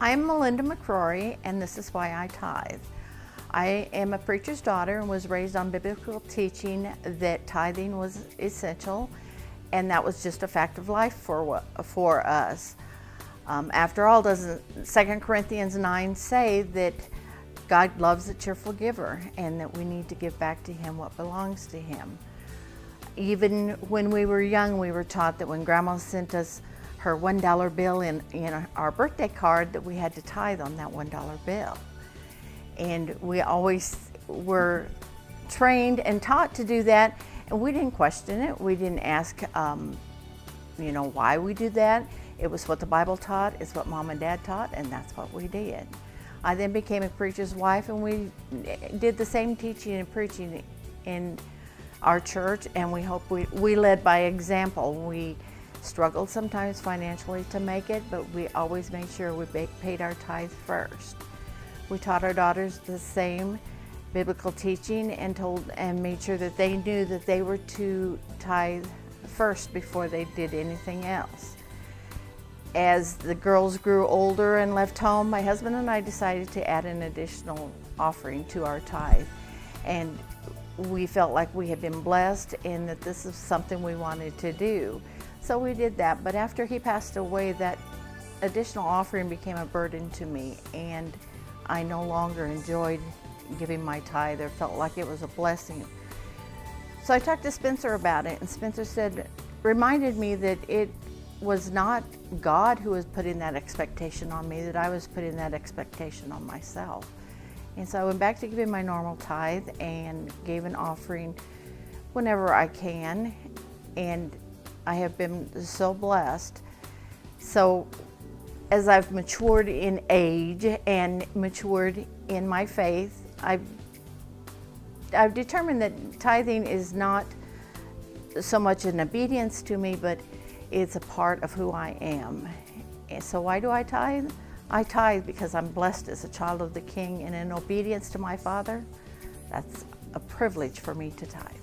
I'm Malinda McCrory, and this is why I tithe. I am a preacher's daughter and was raised on biblical teaching that tithing was essential, and that was just a fact of life for us. After all, doesn't 2 Corinthians 9 say that God loves a cheerful giver and that we need to give back to Him what belongs to Him? Even when we were young, we were taught that when Grandma sent us her $1 bill in our birthday card, that we had to tithe on that $1 bill. And we always were trained and taught to do that, and we didn't question it. We didn't ask, why we do that. It was what the Bible taught, it's what Mom and Dad taught, and that's what we did. I then became a preacher's wife, and we did the same teaching and preaching in our church, and we led by example. We struggled sometimes financially to make it, but we always made sure we paid our tithe first. We taught our daughters the same biblical teaching and made sure that they knew that they were to tithe first before they did anything else. As the girls grew older and left home, my husband and I decided to add an additional offering to our tithe. And we felt like we had been blessed and that this is something we wanted to do. So we did that, but after he passed away, that additional offering became a burden to me, and I no longer enjoyed giving my tithe or felt like it was a blessing. So I talked to Spencer about it, and Spencer reminded me that it was not God who was putting that expectation on me, that I was putting that expectation on myself. And so I went back to giving my normal tithe and gave an offering whenever I can, and I have been so blessed. So as I've matured in age and matured in my faith, I've determined that tithing is not so much an obedience to me, but it's a part of who I am. And so why do I tithe? I tithe because I'm blessed as a child of the King, and in obedience to my Father, that's a privilege for me to tithe.